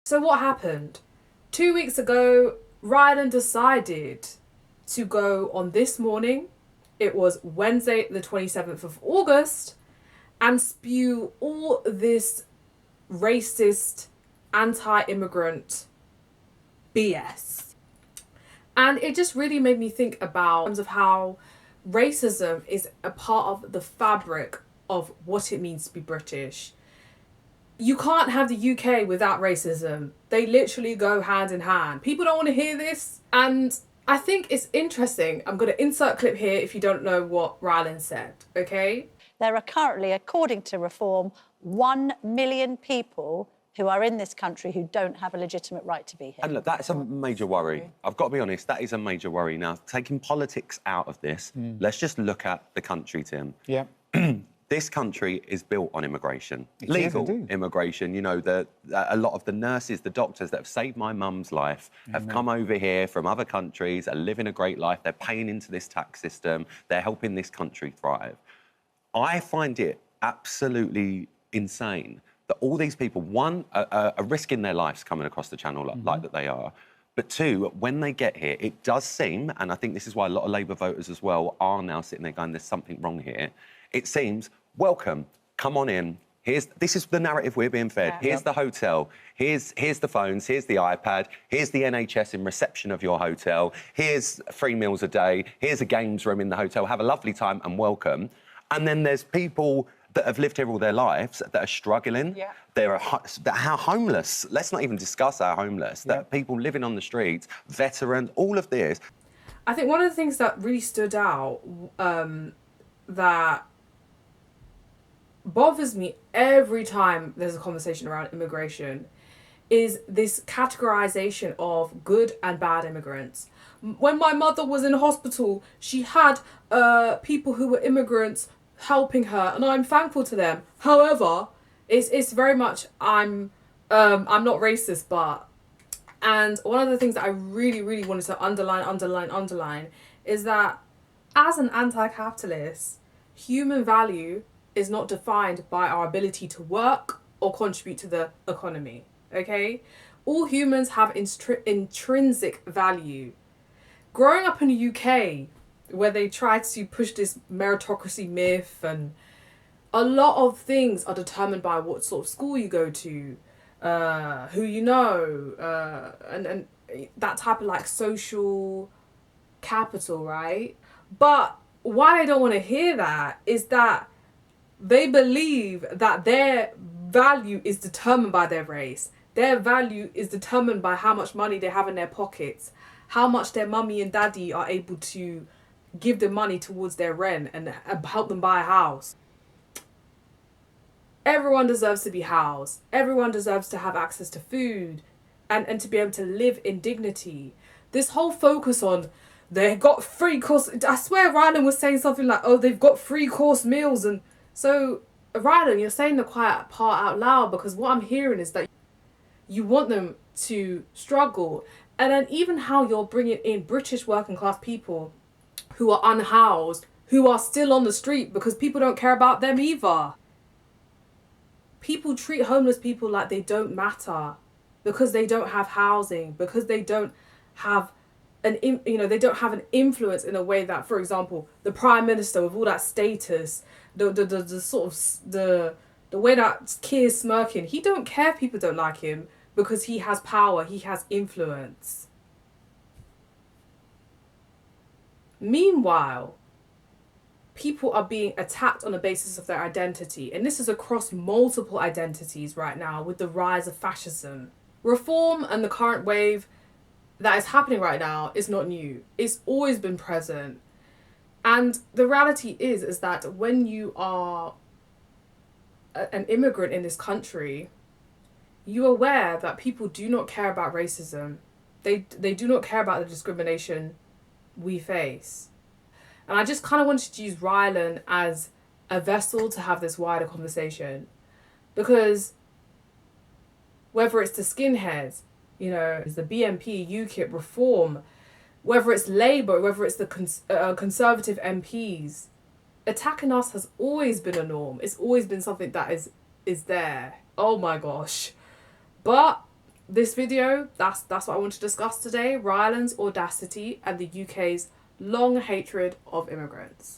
So what happened? 2 weeks ago, Rylan decided to go on this morning. It was Wednesday, the 27th of August, and spew all this racist, anti-immigrant BS. And it just really made me think about of how racism is a part of the fabric of what it means to be British. You can't have the UK without racism. They literally go hand in hand. People don't want to hear this, and I think it's interesting. I'm going to insert a clip here if you don't know what Rylan said, okay? There are currently, according to Reform, 1 million people who are in this country who don't have a legitimate right to be here. And look, that's a major worry. I've got to be honest, that is a major worry. Now, taking politics out of this, let's just look at the country, Tim. Yeah. This country is built on immigration, It legal is indeed. immigration. You know, a lot of the nurses, the doctors that have saved my mum's life have come over here from other countries, are living a great life. They're paying into this tax system. They're helping this country thrive. I find it absolutely insane that all these people, one, are risking their lives coming across the channel like that they are. But two, when they get here, it does seem, and I think this is why a lot of Labour voters as well are now sitting there going, there's something wrong here. It seems, welcome, come on in. This is the narrative we're being fed. Yeah. Here's the hotel. Here's the phones. Here's the iPad. Here's the NHS in reception of your hotel. Here's 3 meals a day. Here's a games room in the hotel. Have a lovely time and welcome. And then there's people that have lived here all their lives that are struggling. Yeah. That are homeless. Let's not even discuss our homeless. That are people living on the streets, veterans, all of this. I think one of the things that really stood out that bothers me every time there's a conversation around immigration is this categorization of good and bad immigrants. When my mother was in hospital, she had people who were immigrants helping her, and I'm thankful to them. However, it's very much I'm not racist, but, and one of the things that I really wanted to underline is that as an anti-capitalist, human value is not defined by our ability to work or contribute to the economy, okay? All humans have intrinsic value. Growing up in the UK, where they try to push this meritocracy myth, and a lot of things are determined by what sort of school you go to, who you know, and that type of like social capital, right? But why they don't want to hear that is that they believe that their value is determined by their race. Their value is determined by how much money they have in their pockets, how much their mummy and daddy are able to give them money towards their rent and help them buy a house. Everyone deserves to be housed. Everyone deserves to have access to food and to be able to live in dignity. This whole focus on they got 3 course... I swear Rylan was saying something like, oh, they've got 3-course meals. And so, Rylan, you're saying the quiet part out loud, because what I'm hearing is that you want them to struggle. And then even how you're bringing in British working class people who are unhoused, who are still on the street because people don't care about them either. People treat homeless people like they don't matter because they don't have housing, because they don't have they don't have an influence in a way that, for example, the Prime Minister with all that status, the sort of the way that Keir is smirking, he don't care if people don't like him because he has power, he has influence. Meanwhile, people are being attacked on the basis of their identity, and this is across multiple identities right now with the rise of fascism. Reform and the current wave that is happening right now is not new. It's always been present. And the reality is that when you are an immigrant in this country, you're aware that people do not care about racism. They do not care about the discrimination we face. And I just kind of wanted to use Rylan as a vessel to have this wider conversation. Because whether it's the skinheads, you know, the BNP, UKIP, Reform, whether it's Labour, whether it's the Conservative MPs, attacking us has always been a norm. It's always been something that is there. Oh my gosh. But this video, that's what I want to discuss today. Rylan's audacity and the UK's long hatred of immigrants.